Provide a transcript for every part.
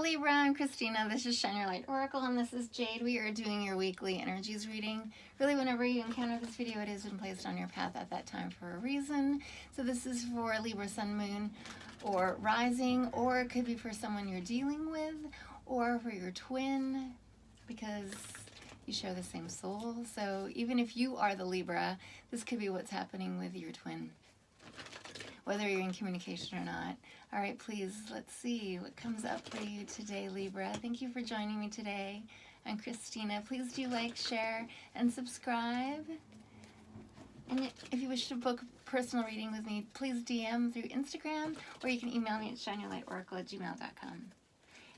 Libra, I'm Christina. This is Shine Your Light Oracle, and this is Jade. We are doing your weekly energies reading. Really, whenever you encounter this video, it has been placed on your path at that time for a reason. So this is for Libra, Sun, Moon, or Rising, or it could be for someone you're dealing with, or for your twin, because you share the same soul. So even if you are the Libra, this could be what's happening with your twin, whether you're in communication or not. All right, please, let's see what comes up for you today, Libra. Thank you for joining me today. I'm Christina. Please do like, share, and subscribe. And if you wish to book a personal reading with me, please DM through Instagram, or you can email me at shineyourlightoracle@gmail.com.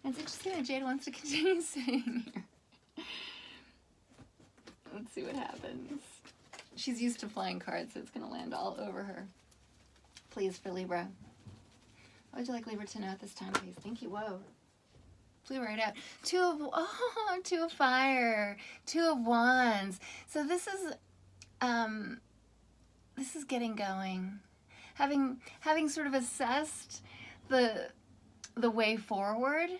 And it's interesting that Jade wants to continue sitting here. Let's see what happens. She's used to flying cards, so it's going to land all over her. Please, for Libra. What would you like Libra to know at this time, please? Thank you. Whoa. Flew right out. Two of fire. Two of wands. So this is getting going. Having sort of assessed the way forward,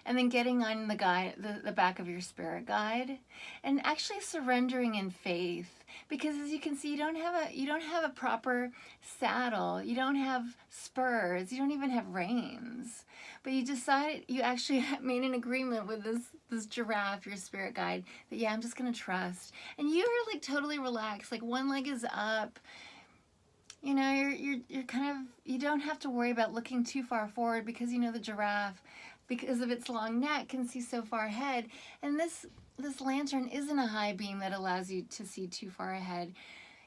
and then getting on the back of your spirit guide, and actually surrendering in faith. Because as you can see, you don't have a proper saddle, you don't have spurs, you don't even have reins. But you actually made an agreement with this giraffe, your spirit guide, that yeah, I'm just gonna trust. And you're like totally relaxed, like one leg is up. You know, you're kind of, you don't have to worry about looking too far forward, because you know the giraffe, because of its long neck, can see so far ahead. And this lantern isn't a high beam that allows you to see too far ahead.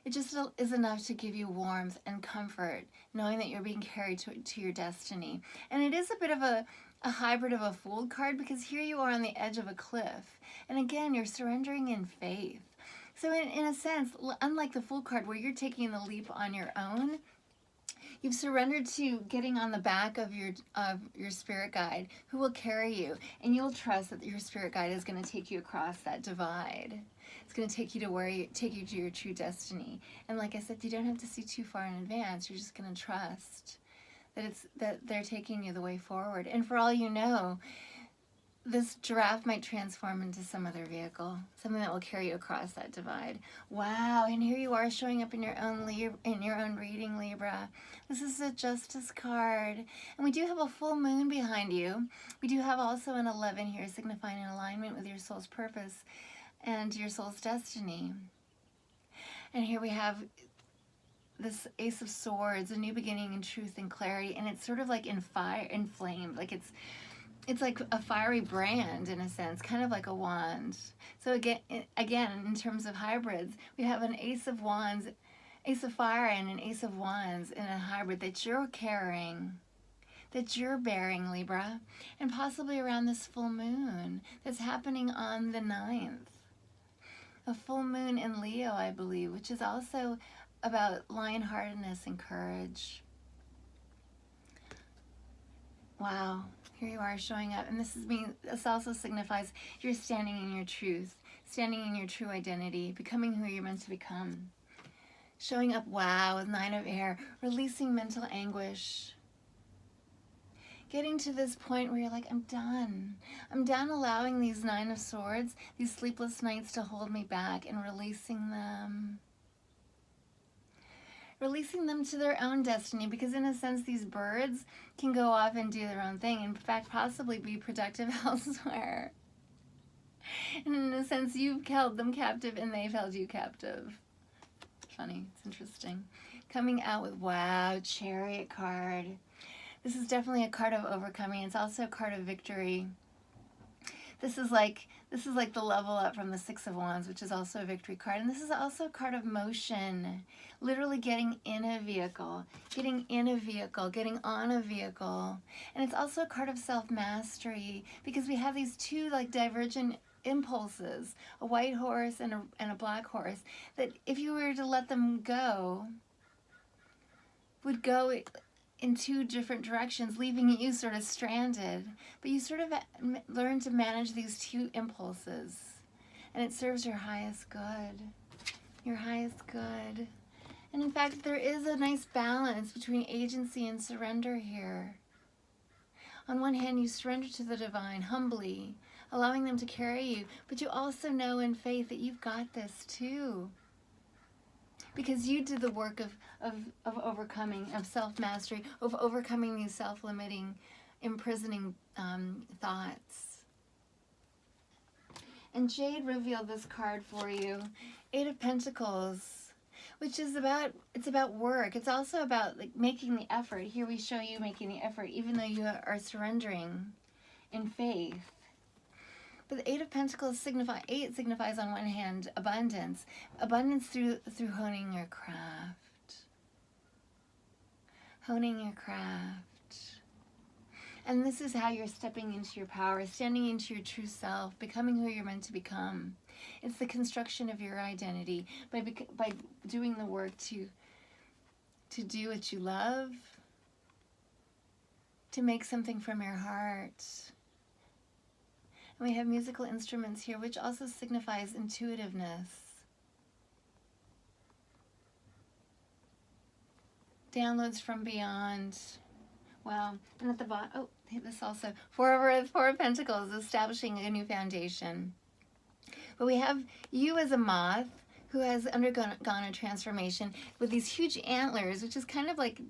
It just is enough to give you warmth and comfort, knowing that you're being carried to your destiny. And it is a bit of a hybrid of a Fool card, because here you are on the edge of a cliff. And again, you're surrendering in faith. So in a sense, unlike the Fool card where you're taking the leap on your own, you've surrendered to getting on the back of your spirit guide, who will carry you, and you'll trust that your spirit guide is going to take you across that divide. It's going to take you to your true destiny. And like I said, you don't have to see too far in advance. You're just going to trust that they're taking you the way forward. And for all you know, this giraffe might transform into some other vehicle, something that will carry you across that divide. Wow, and here you are showing up in your own reading, Libra. This is a Justice card, and we do have a full moon behind you. We do have also an 11 here, signifying an alignment with your soul's purpose and your soul's destiny. And here we have this Ace of Swords, a new beginning in truth and clarity, and it's sort of like inflamed, like it's like a fiery brand in a sense, kind of like a wand. So again, in terms of hybrids, we have an Ace of Wands, Ace of Fire, and an Ace of Wands in a hybrid that you're carrying, that you're bearing, Libra, and possibly around this full moon that's happening on the 9th. A full moon in Leo, I believe, which is also about lionheartedness and courage. Wow. Here you are showing up, and this also signifies you're standing in your truth, standing in your true identity, becoming who you're meant to become. Showing up, wow, with 9 of Air, releasing mental anguish. Getting to this point where you're like, I'm done. I'm done allowing these 9 of Swords, these sleepless nights to hold me back, and releasing them. Releasing them to their own destiny, because in a sense these birds can go off and do their own thing, in fact possibly be productive elsewhere. And in a sense you've held them captive and they've held you captive. Funny, it's interesting. Coming out with, wow, Chariot card. This is definitely a card of overcoming. It's also a card of victory. This is like the level up from the 6 of Wands, which is also a victory card. And this is also a card of motion, literally getting in a vehicle, getting on a vehicle. And it's also a card of self-mastery, because we have these two like divergent impulses, a white horse and a black horse, that if you were to let them go, would go in 2 different directions, leaving you sort of stranded. But you sort of learn to manage these 2 impulses, and it serves your highest good. Your highest good. And in fact, there is a nice balance between agency and surrender here. On one hand, you surrender to the divine humbly, allowing them to carry you, but you also know in faith that you've got this too. Because you did the work of overcoming, of self-mastery, of overcoming these self-limiting, imprisoning thoughts. And Jade revealed this card for you, Eight of Pentacles, which is it's about work. It's also about like making the effort. Here we show you making the effort, even though you are surrendering in faith. But the Eight of Pentacles signifies on one hand abundance through honing your craft, and this is how you're stepping into your power, standing into your true self, becoming who you're meant to become. It's the construction of your identity by doing the work to do what you love, to make something from your heart. And we have musical instruments here, which also signifies intuitiveness. Downloads from beyond. Wow. And at the bottom, oh, this also. Four of Pentacles, establishing a new foundation. But we have you as a moth who has undergone a transformation with these huge antlers, which is kind of like,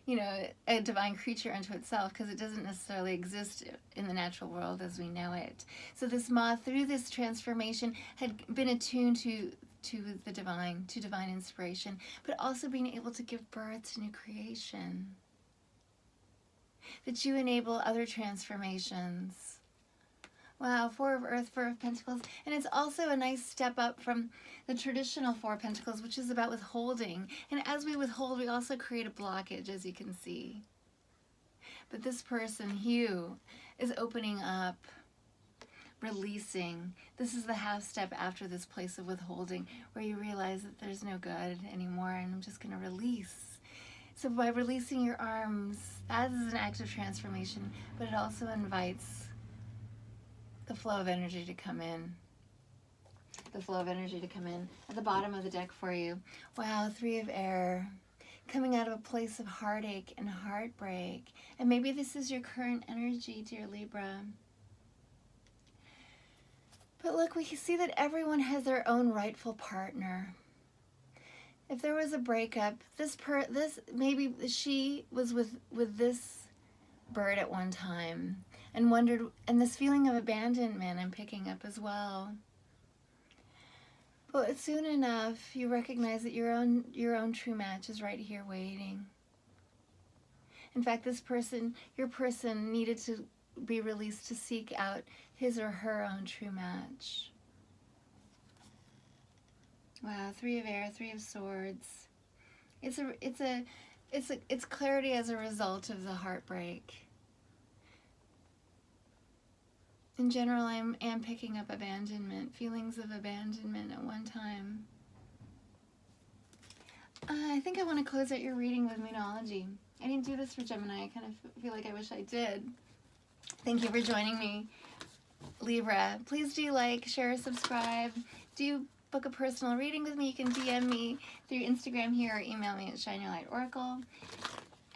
you know, a divine creature unto itself, because it doesn't necessarily exist in the natural world as we know it. So this moth, through this transformation, had been attuned to the divine, to divine inspiration, but also being able to give birth to new creation. That you enable other transformations. Wow, Four of Earth, Four of Pentacles. And it's also a nice step up from the traditional Four of Pentacles, which is about withholding. And as we withhold, we also create a blockage, as you can see. But this person, Hugh, is opening up, releasing. This is the half step after this place of withholding, where you realize that there's no good anymore, and I'm just going to release. So by releasing your arms, that is an act of transformation, but it also invites the flow of energy to come in. The flow of energy to come in. At the bottom of the deck for you. Wow, Three of Air. Coming out of a place of heartache and heartbreak. And maybe this is your current energy, dear Libra. But look, we can see that everyone has their own rightful partner. If there was a breakup, maybe she was with this bird at one time and wondered, and this feeling of abandonment I'm picking up as well. But soon enough, you recognize that your own true match is right here waiting. In fact, your person needed to be released to seek out his or her own true match. Wow, Three of Air, Three of Swords. It's clarity as a result of the heartbreak. In general, I am picking up abandonment, feelings of abandonment at one time. I think I want to close out your reading with Moonology. I didn't do this for Gemini. I kind of feel like I wish I did. Thank you for joining me, Libra. Please do like, share, subscribe. Do book a personal reading with me. You can DM me through Instagram here or email me at shineyourlightoracle.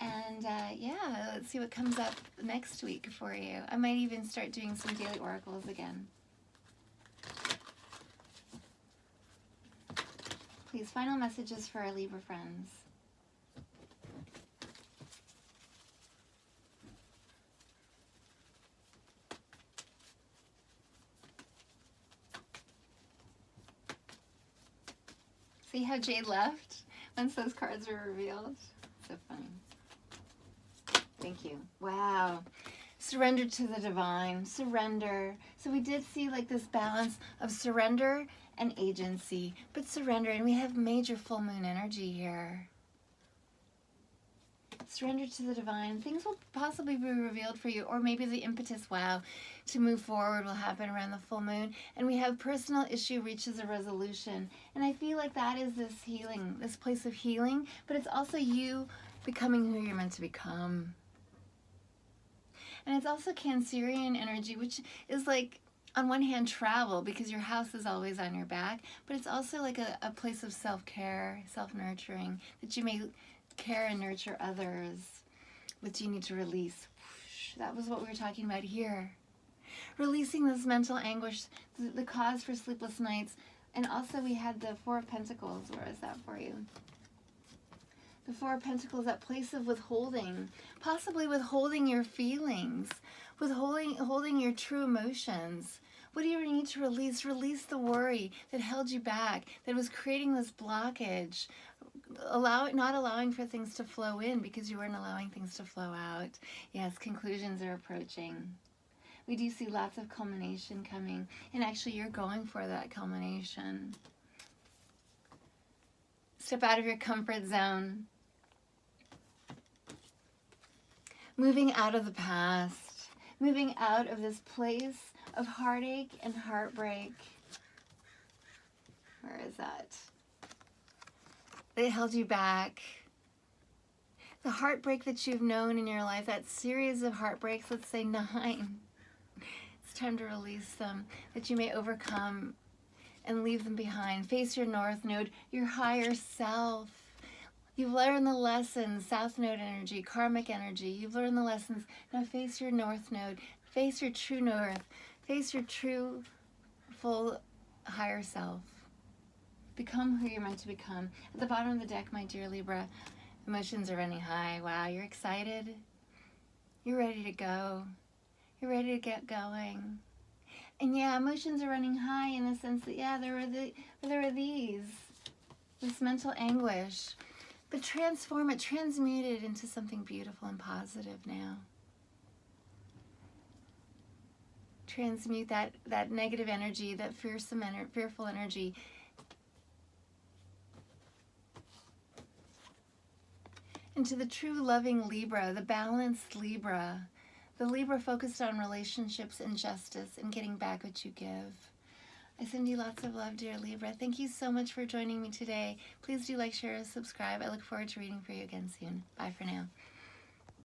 And yeah, let's see what comes up next week for you. I might even start doing some daily oracles again. Please, final messages for our Libra friends. See how Jade left once those cards were revealed? So funny. Thank you. Wow. Surrender to the divine. Surrender. So we did see like this balance of surrender and agency, but surrender, and we have major full moon energy here. Surrender to the divine. Things will possibly be revealed for you, or maybe the impetus, wow, to move forward will happen around the full moon. And we have personal issue reaches a resolution. And I feel like that is this healing, this place of healing, but it's also you becoming who you're meant to become. And it's also Cancerian energy, which is like, on one hand, travel, because your house is always on your back, but it's also like a place of self-care, self-nurturing, that you may care and nurture others, which you need to release. That was what we were talking about here. Releasing this mental anguish, the cause for sleepless nights. And also we had the Four of Pentacles. Where is that for you? The Four of Pentacles, that place of withholding. Possibly withholding your feelings. Holding your true emotions. What do you need to release? Release the worry that held you back, that was creating this blockage. Not allowing for things to flow in because you weren't allowing things to flow out. Yes, conclusions are approaching. We do see lots of culmination coming, and actually you're going for that culmination. Step out of your comfort zone. Moving out of the past. Moving out of this place of heartache and heartbreak. Where is that? That held you back. The heartbreak that you've known in your life, that series of heartbreaks, let's say 9. It's time to release them, that you may overcome and leave them behind. Face your North Node, your higher self. You've learned the lessons, South Node energy, karmic energy. You've learned the lessons. Now face your North Node. Face your true North. Face your true, full, higher self. Become who you're meant to become. At the bottom of the deck, my dear Libra, emotions are running high. Wow, you're excited. You're ready to go. You're ready to get going. And yeah, emotions are running high in the sense that, yeah, there are these. This mental anguish. But transform it, transmute it into something beautiful and positive now. Transmute that negative energy, that fearful energy, into the true loving Libra, the balanced Libra, the Libra focused on relationships and justice and getting back what you give. I send you lots of love, dear Libra. Thank you so much for joining me today. Please do like, share, and subscribe. I look forward to reading for you again soon. Bye for now.